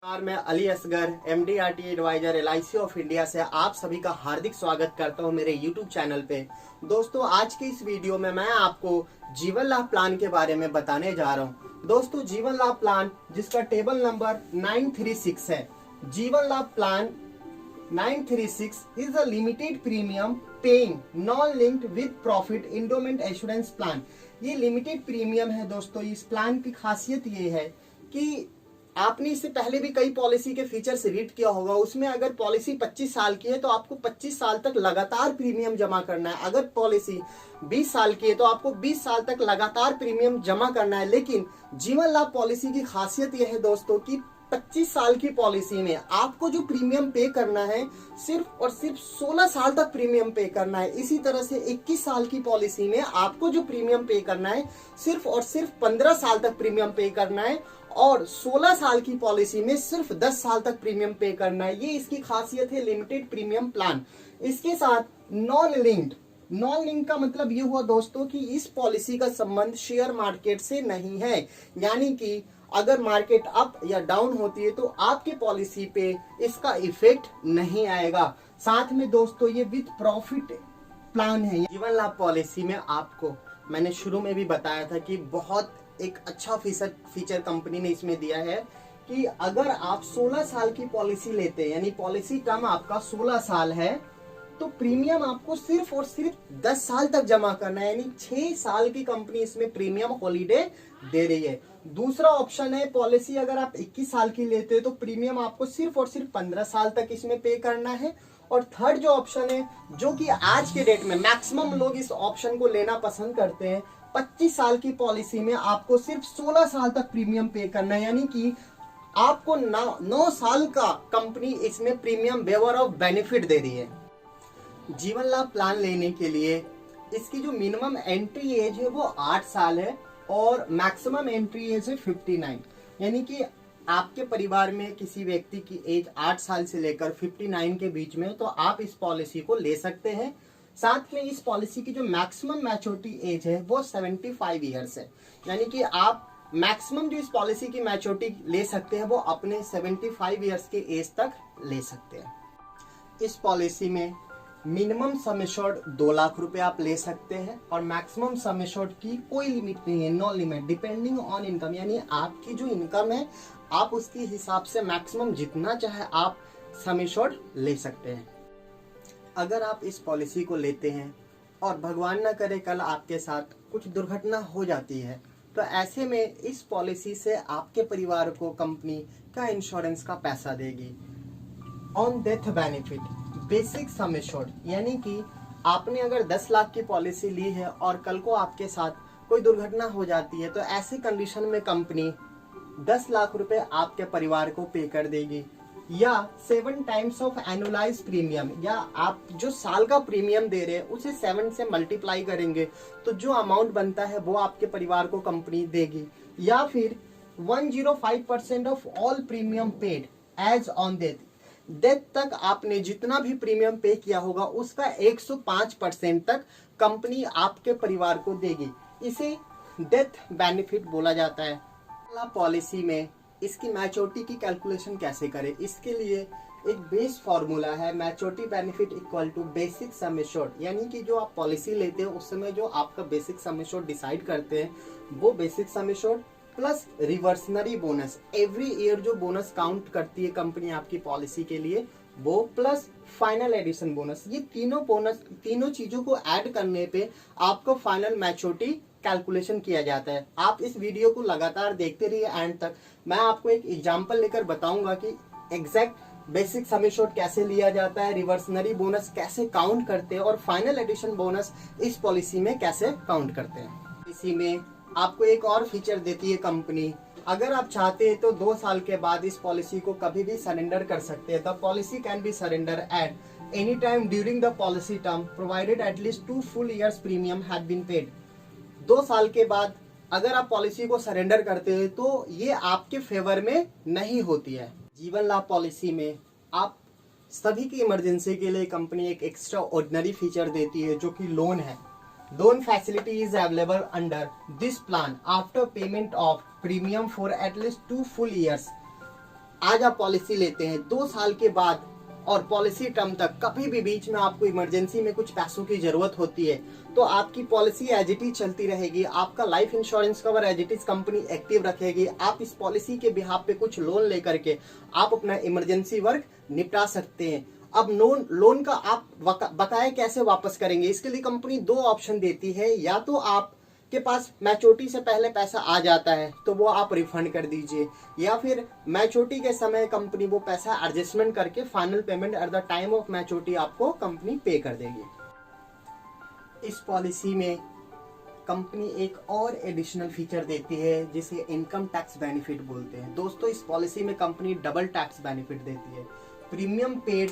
नमस्कार, मैं Ali Asgar MD/RT advisor LIC of India से आप सभी का हार्दिक स्वागत करता हूं मेरे YouTube चैनल पे। दोस्तों, आज के इस वीडियो में मैं आपको जीवन लाभ प्लान के बारे में बताने जा रहा हूं। दोस्तों, जीवन लाभ प्लान जिसका टेबल नंबर 936 है, जीवन लाभ plan 936 is a limited premium paying non-linked with profit endowment assurance plan। ये लिमिटेड प्रीमियम है दोस्तों। इस प्लान की खासियत ये है कि आपने इससे पहले भी कई पॉलिसी के फीचर्स रीड किया होगा। उसमें अगर पॉलिसी 25 साल की है तो आपको 25 साल तक लगातार प्रीमियम जमा करना है। अगर पॉलिसी 20 साल की है तो आपको 20 साल तक लगातार प्रीमियम जमा करना है। लेकिन जीवन लाभ पॉलिसी की खासियत यह है दोस्तों कि 25 साल की पॉलिसी में आपको जो प्रीमियम पे करना है सिर्फ और सिर्फ 16 साल तक प्रीमियम पे करना है। इसी तरह से 21 साल की पॉलिसी में आपको जो प्रीमियम पे करना है सिर्फ और सिर्फ 15 साल तक प्रीमियम पे करना है, और 16 साल की पॉलिसी में सिर्फ 10 साल तक प्रीमियम पे करना है। ये इसकी खासियत है लिमिटेड प्रीमियम प्लान। इसके साथ नॉन लिंक्ड का मतलब ये हुआ दोस्तों कि इस पॉलिसी का संबंध शेयर मार्केट से नहीं है, यानी कि अगर मार्केट अप या डाउन होती है तो आपके पॉलिसी पे इसका इफेक्ट नहीं आएगा। साथ में दोस्तों ये विद प्रॉफिट प्लान है। जीवन लाभ पॉलिसी में आपको मैंने शुरू में भी बताया था कि बहुत एक अच्छा फीचर कंपनी ने इसमें दिया है कि अगर आप 16 साल की पॉलिसी लेते हैं, यानी पॉलिसी टर्म आपका 16 साल है, तो प्रीमियम आपको सिर्फ और सिर्फ 10 साल तक जमा करना है, यानी 6 साल की कंपनी इसमें प्रीमियम हॉलीडे दे रही है। दूसरा ऑप्शन है, पॉलिसी अगर आप 21 साल की लेते हैं तो प्रीमियम आपको सिर्फ और सिर्फ 15 साल तक इसमें पे करना है। और थर्ड जो ऑप्शन है, जो कि आज के डेट में मैक्सिमम लोग इस ऑप्शन को लेना पसंद करते हैं, 25 साल की पॉलिसी में आपको सिर्फ 16 साल तक प्रीमियम पे करना है, यानी कि आपको 9 साल का कंपनी इसमें प्रीमियम वेवर ऑफ बेनिफिट दे रही है। जीवन लाभ प्लान लेने के लिए इसकी जो मिनिमम एंट्री एज है वो 8 साल है और मैक्सिमम एंट्री एज है 59, यानी कि आपके परिवार में किसी व्यक्ति की एज 8 साल से लेकर 59 के बीच में, तो आप इस पॉलिसी को ले सकते हैं। साथ में इस पॉलिसी की जो मैक्सिमम मैच्योरिटी एज है वो 75 ईयर्स है, यानी कि आप मैक्सिमम जो इस पॉलिसी की मैच्योरिटी ले सकते हैं वो अपने 75 ईयर्स के एज तक ले सकते हैं। इस पॉलिसी में मिनिमम सम एश्योर्ड 2 लाख रुपए आप ले सकते हैं और मैक्सिमम सम एश्योर्ड की कोई लिमिट नहीं है, no limit, depending on income, यानी आपकी जो इनकम है आप उसके हिसाब से मैक्सिमम जितना चाहे आप सम एश्योर्ड ले सकते हैं। अगर आप इस पॉलिसी को लेते हैं और भगवान ना करे कल आपके साथ कुछ दुर्घटना हो जाती है, तो ऐसे में इस पॉलिसी से आपके परिवार को कंपनी का इंश्योरेंस का पैसा देगी। On death benefit basic sum assured, यानी कि आपने अगर 10 लाख की पॉलिसी ली है और कल को आपके साथ कोई दुर्घटना हो जाती है, तो ऐसी कंडीशन में कंपनी 10 लाख रुपए आपके परिवार को पे कर देगी। या 7 टाइम्स ऑफ एनुअलाइज प्रीमियम, या आप जो साल का प्रीमियम दे रहे हैं उसे 7 से मल्टीप्लाई करेंगे तो जो अमाउंट बनता है वो आपके परिवार को कंपनी देगी। या फिर 105% of all premium paid as on death तक आपने जितना भी प्रीमियम पे किया होगा उसका 105% तक कंपनी आपके परिवार को देगी। इसे डेथ बेनिफिट बोला जाता है। पॉलिसी में इसकी मैच्योरिटी की कैलकुलेशन कैसे करें, इसके लिए एक बेस फॉर्मूला है, maturity benefit equal to basic sum assured, यानी कि जो आप पॉलिसी लेते हैं उस समय जो आपका बेसिक सम एश्योर्ड डिसाइड करते हैं वो basic sum assured plus reversionary bonus, every year जो बोनस काउंट करती है कंपनी आपकी पॉलिसी के लिए वो, प्लस फाइनल एडिशन बोनस, ये तीनों चीजों को ऐड करने पे आपको फाइनल मैच्योरिटी कैलकुलेशन किया जाता है। आप इस वीडियो को लगातार देखते रहिए एंड तक। मैं आपको एक एग्जांपल लेकर बताऊंगा कि एग्जैक्ट बेसिक सम एश्योर्ड कैसे लिया जाता है, रिवर्सनरी बोनस कैसे काउंट करते हैं और फाइनल एडिशन बोनस इस पॉलिसी में कैसे काउंट करते हैं। पॉलिसी में आपको एक और फीचर देती है कंपनी, अगर आप चाहते हैं तो 2 साल के बाद इस पॉलिसी को कभी भी सरेंडर कर सकते हैं। The policy can be surrender at any time during the policy term provided at least 2 full years premium had been paid. 2 साल के बाद अगर आप पॉलिसी को सरेंडर करते हैं तो ये आपके फेवर में नहीं होती है। जीवन लाभ पॉलिसी में आप सभी की इमरजेंसी के लिए कंपनी एक एक्स्ट्रा ऑर्डिनरी फीचर देती है जो कि लोन है। Loan facility is available under this plan after payment of premium for at least 2 full years. आज आप पॉलिसी लेते हैं, 2 साल के बाद और पॉलिसी टर्म तक कभी भी बीच में आपको इमरजेंसी में कुछ पैसों की जरूरत होती है तो आपकी पॉलिसी एज इट इज चलती रहेगी। आपका life insurance cover as it is company active रखेगी। आप इस पॉलिसी के बिहाफ पे कुछ लोन लेकर के आप अपना इमरजेंसी वर्क निपटा सकते हैं। अब लोन का आप बकाया कैसे वापस करेंगे, इसके लिए कंपनी 2 ऑप्शन देती है। या तो आप के पास मैच्योरिटी से पहले पैसा आ जाता है तो वो आप रिफंड कर दीजिए, या फिर मैच्योरिटी के समय कंपनी वो पैसा एडजस्टमेंट करके final payment eight the time of maturity आपको कंपनी पे कर देगी। इस पॉलिसी में कंपनी एक और एडिशनल फीचर देती है जिसे इनकम टैक्स बेनिफिट बोलते हैं। दोस्तों, इस पॉलिसी में कंपनी डबल टैक्स बेनिफिट देती है। Premium paid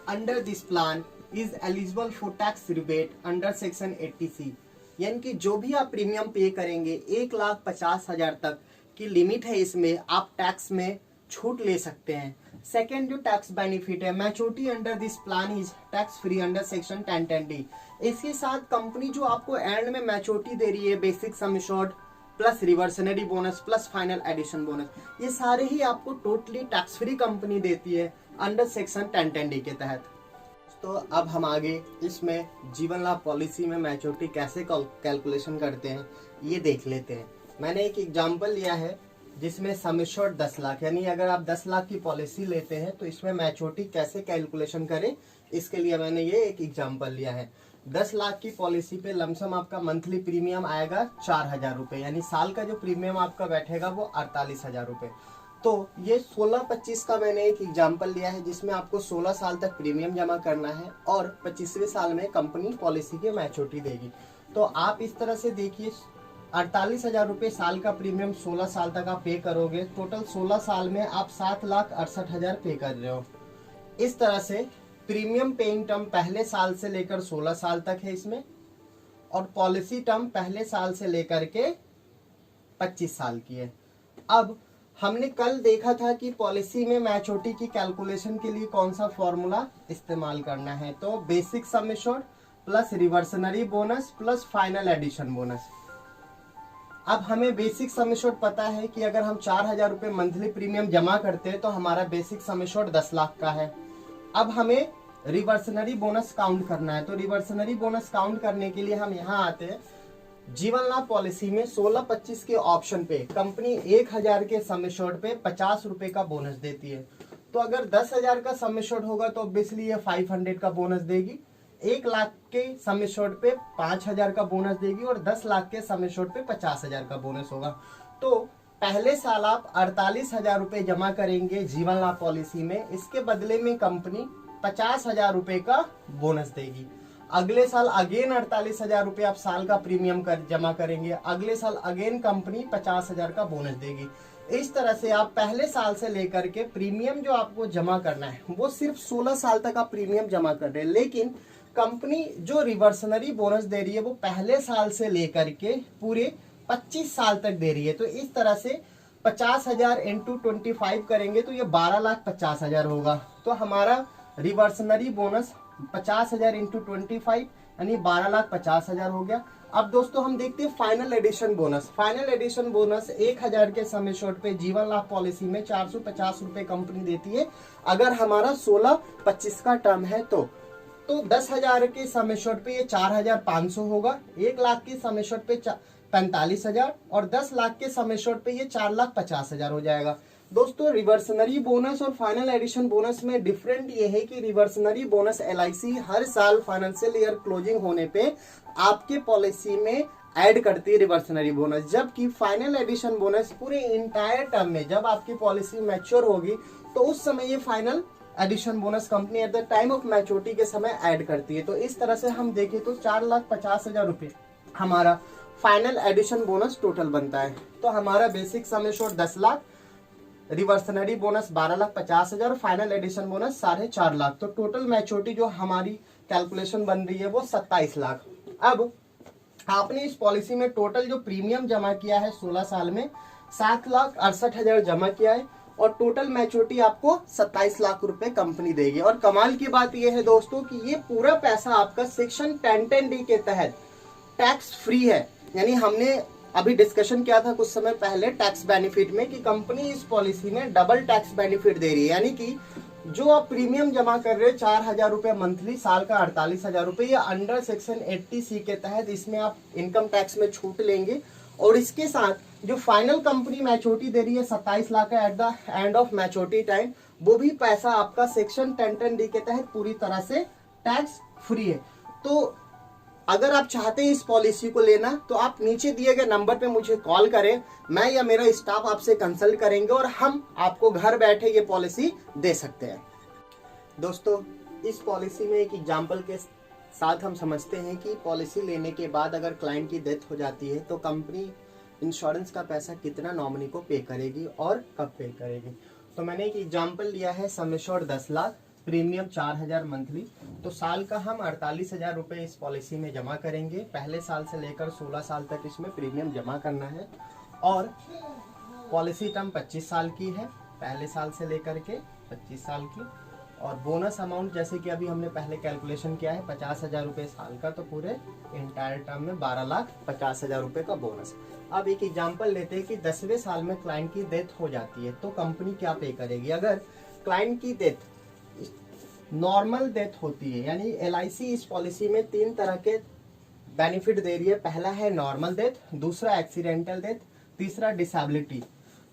under this plan is eligible for tax rebate under section 80C, यानी कि जो भी आप प्रीमियम पे करेंगे 1,50,000 तक की लिमिट है, इसमें आप टैक्स में छूट ले सकते हैं। सेकेंड जो टैक्स बेनिफिट है, maturity under this plan is tax free under section 1010D। इसके साथ कंपनी जो आपको एंड में मैच्योरिटी दे रही है, basic sum assured plus reversionary bonus plus final addition bonus, ये सारे ही आपको टोटली टैक्स फ्री कंपनी देती है अंडर सेक्शन 1010D के तहत। तो अब हम आगे इसमें जीवन लाभ पॉलिसी में मैच्योरिटी कैसे कैलकुलेशन करते हैं ये देख लेते हैं। मैंने एक एग्जांपल लिया है जिसमें सम एश्योर्ड 10 लाख, यानी अगर आप 10 लाख की पॉलिसी लेते हैं तो इसमें मैच्योरिटी कैसे कैलकुलेशन करें, इसके लिए मैंने ये एक एग्जांपल लिया है। 10 लाख की पॉलिसी पे लमसम आपका मंथली प्रीमियम आएगा 4,000 रुपये, यानी साल का जो प्रीमियम आपका बैठेगा वो 48,000 रुपये। तो ये 16-25 का मैंने एक एग्जांपल लिया है जिसमें आपको 16 साल तक प्रीमियम जमा करना है और 25वें साल में कंपनी पॉलिसी की मैच्योरिटी देगी। तो आप इस तरह से देखिए, 48,000 रुपये साल का प्रीमियम 16 साल तक आप पे करोगे, टोटल 16 साल में आप 7,68,000 पे कर रहे हो। इस तरह से प्रीमियम पेइंग टर्म पहले साल से लेकर 16 साल तक है इसमें, और पॉलिसी टर्म पहले साल से लेकर के 25 साल की है। अब हमने कल देखा था कि पॉलिसी में मैच्योरिटी की कैलकुलेशन के लिए कौन सा फॉर्मूला इस्तेमाल करना है, तो basic sum assured plus reversionary bonus plus final addition bonus. अब हमें बेसिक सम एश्योर्ड पता है कि अगर हम 4,000 रुपये मंथली प्रीमियम जमा करते हैं तो हमारा बेसिक सम एश्योर्ड 10 लाख का है। अब हमें रिवर्सनरी बोनस काउंट करना है, तो रिवर्सनरी बोनस काउंट करने के लिए हम यहाँ आते हैं। जीवन लाभ पॉलिसी में 16-25 के ऑप्शन पे कंपनी 1,000 के सम एश्योर्ड पे 50 रुपए का बोनस देती है। तो अगर 10,000 का सम एश्योर्ड होगा तो ऑब्वियसली ये 500 का बोनस देगी। 1 लाख के सम एश्योर्ड पे 5,000 का बोनस देगी और 10 लाख के सम एश्योर्ड पे 50,000 का बोनस होगा। तो पहले साल आप 48,000 रुपए जमा करेंगे जीवन लाभ पॉलिसी में, इसके बदले में कंपनी 50,000 रुपए का बोनस देगी। अगले साल अगेन 48,000 रुपये आप साल का प्रीमियम जमा करेंगे, अगले साल अगेन कंपनी 50,000 का बोनस देगी। इस तरह से आप पहले साल से लेकर के प्रीमियम जो आपको जमा करना है वो सिर्फ 16 साल तक आप प्रीमियम जमा कर रहे हैं, लेकिन कंपनी जो रिवर्सनरी बोनस दे रही है वो पहले साल से लेकर के पूरे 25 साल तक दे रही है। तो इस तरह से 50,000 इंटू 25 करेंगे तो ये 12,50,000 होगा। तो हमारा रिवर्सनरी बोनस 50,000 इंटू 25 यानी 12,50,000 हो गया। अब दोस्तों हम देखते हैं final addition bonus. Final addition bonus 1,000 के सम एश्योर्ड पे जीवन लाभ पॉलिसी में 450 रुपए कंपनी देती है अगर हमारा 16-25 का टर्म है तो 10,000 के सम एश्योर्ड पे ये 4,500 होगा, 1 लाख के सम एश्योर्ड पे 45,000 और 10 लाख के सम एश्योर्ड पे ये 4,50,000 हो जाएगा। दोस्तों रिवर्सनरी बोनस और फाइनल एडिशन बोनस में डिफरेंट ये है कि रिवर्सनरी बोनस LIC हर साल फाइनेंशियल ईयर क्लोजिंग होने पे आपके पॉलिसी में ऐड करती है रिवर्सनरी बोनस, जबकि फाइनल एडिशन बोनस पूरे इंटायर टर्म में जब आपकी पॉलिसी मैच्योर होगी तो उस समय ये final addition bonus company at the time of maturity के समय ऐड करती है। तो इस तरह से हम देखें तो 4,50,000 रुपये हमारा फाइनल एडिशन बोनस टोटल बनता है। तो हमारा basic sum assured 10 lakh, reversionary bonus 12,50,000, final addition bonus 4.5 lakh. तो टोटल मैच्योरिटी जो हमारी कैलकुलेशन बन रही है वो 27 लाख। अब आपने इस पॉलिसी में टोटल जो प्रीमियम जमा किया है 16 साल में 7,68,000 जमा किया है और टोटल मैच्योरिटी आपको 27 लाख रुपए कंपनी देगी। और कमाल की बात यह है दोस्तों कि ये पूरा पैसा आपका सेक्शन 1010D के तहत टैक्स फ्री है, यानी हमने अभी डिस्कशन किया था कुछ समय पहले टैक्स बेनिफिट में कि कंपनी इस पॉलिसी में डबल टैक्स बेनिफिट दे रही है, यानी कि जो आप प्रीमियम जमा कर रहे हो 4,000 रुपए मंथली, साल का 48,000 रुपए, या अंडर सेक्शन 80C के तहत इसमें आप इनकम टैक्स में छूट लेंगे। और इसके साथ जो फाइनल कंपनी मैच्योरिटी दे रही है 27 लाख का at the end of maturity time, वो भी पैसा आपका सेक्शन 1010D के तहत पूरी तरह से टैक्स फ्री है। तो अगर आप चाहते हैं इस पॉलिसी को लेना तो आप नीचे दिए गए नंबर पे मुझे कॉल करें, मैं या मेरा स्टाफ आपसे कंसल्ट करेंगे और हम आपको घर बैठे ये पॉलिसी दे सकते हैं। दोस्तों, इस पॉलिसी में एक एग्जांपल के साथ हम समझते हैं कि पॉलिसी लेने के बाद अगर क्लाइंट की डेथ हो जाती है तो कंपनी इंश्योरेंस का पैसा कितना नॉमिनी को पे करेगी और कब पे करेगी। तो मैंने एक एग्जांपल लिया है, सम एश्योर्ड 10 लाख, प्रीमियम 4,000 मंथली। तो साल का हम 48,000 रुपए इस पॉलिसी में जमा करेंगे। पहले साल से लेकर 16 साल तक इसमें प्रीमियम जमा करना है और पॉलिसी टर्म 25 साल की है, पहले साल से लेकर के 25 साल की। और बोनस अमाउंट जैसे कि अभी हमने पहले कैलकुलेशन किया है 50,000 रुपए साल का, तो पूरे इंटायर टर्म में 12,50,000 रुपए का बोनस। अब एक एग्जांपल लेते हैं कि 10वें साल में क्लाइंट की डेथ हो जाती है तो कंपनी क्या पे करेगी। अगर क्लाइंट की डेथ नॉर्मल डेथ होती है, यानी LIC इस पॉलिसी में 3 तरह के बेनिफिट दे रही है। पहला है नॉर्मल डेथ, दूसरा एक्सीडेंटल डेथ, तीसरा डिसेबिलिटी।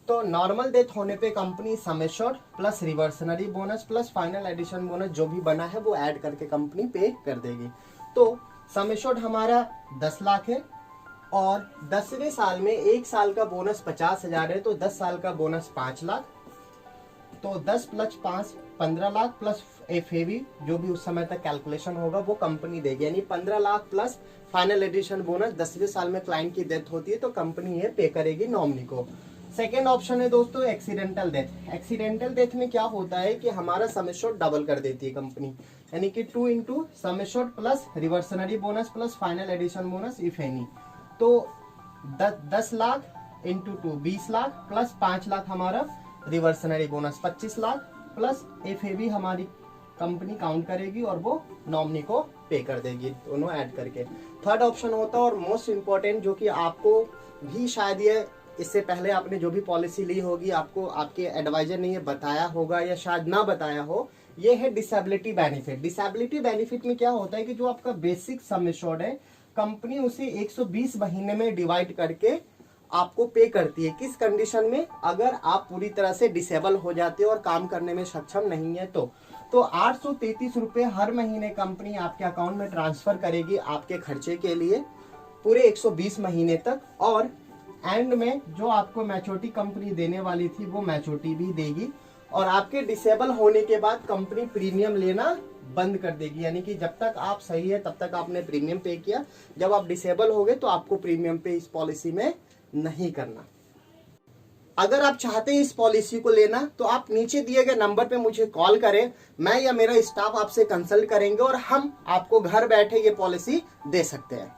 तो नॉर्मल डेथ होने पे company sum assured plus reversionary bonus plus final addition bonus जो भी बना है वो ऐड करके कंपनी पे कर देगी। तो सम एश्योर्ड हमारा 10 लाख है और 10वें साल में 1 साल का बोनस 50,000 है, तो 10 साल का बोनस 5 लाख। तो 10 प्लस 5 15 लाख प्लस FAV जो भी उस समय तक कैलकुलेशन होगा वो कंपनी देगी, यानी 15 lakh plus final addition bonus 10वें साल में क्लाइंट की डेथ होती है तो कंपनी ये पे करेगी नॉमिनी को। सेकेंड ऑप्शन है दोस्तों एक्सीडेंटल डेथ। एक्सीडेंटल डेथ में क्या होता है कि हमारा सम एश्योर्ड डबल कर देती है कंपनी, यानी कि 2 into sum assured plus reversionary bonus plus final addition bonus if any. तो 10 लाख इंटू 2 20 लाख प्लस 5 लाख हमारा reversionary bonus 25 lakh plus FAV हमारी कंपनी काउंट करेगी और वो नॉमिनी को पे कर देगी, दोनों ऐड करके। थर्ड ऑप्शन होता है और मोस्ट इम्पोर्टेंट, जो कि आपको भी शायद ये इससे पहले आपने जो भी पॉलिसी ली होगी आपको आपके एडवाइजर ने ये बताया होगा या शायद ना बताया हो, ये है डिसेबिलिटी बेनिफिट। डिसेबिलिटी बेनिफिट में क्या होता है कि जो आपका बेसिक सम एश्योर्ड है कंपनी उसे 120 महीने में डिवाइड करके आपको पे करती है। किस कंडीशन में? अगर आप पूरी तरह से डिसेबल हो जाते हो और काम करने में सक्षम नहीं है तो 833 रुपए हर महीने कंपनी आपके अकाउंट में ट्रांसफर करेगी आपके खर्चे के लिए पूरे 120 महीने तक। और एंड में जो आपको मैच्योरिटी कंपनी देने वाली थी वो मैच्योरिटी भी देगी और आपके डिसेबल होने के बाद कंपनी प्रीमियम लेना बंद कर देगी, यानी कि जब तक आप सही है तब तक आपने प्रीमियम पे किया, जब आप डिसेबल हो गए तो आपको प्रीमियम पे इस पॉलिसी में नहीं करना। अगर आप चाहते हैं इस पॉलिसी को लेना तो आप नीचे दिए गए नंबर पे मुझे कॉल करें, मैं या मेरा स्टाफ आपसे कंसल्ट करेंगे और हम आपको घर बैठे ये पॉलिसी दे सकते हैं।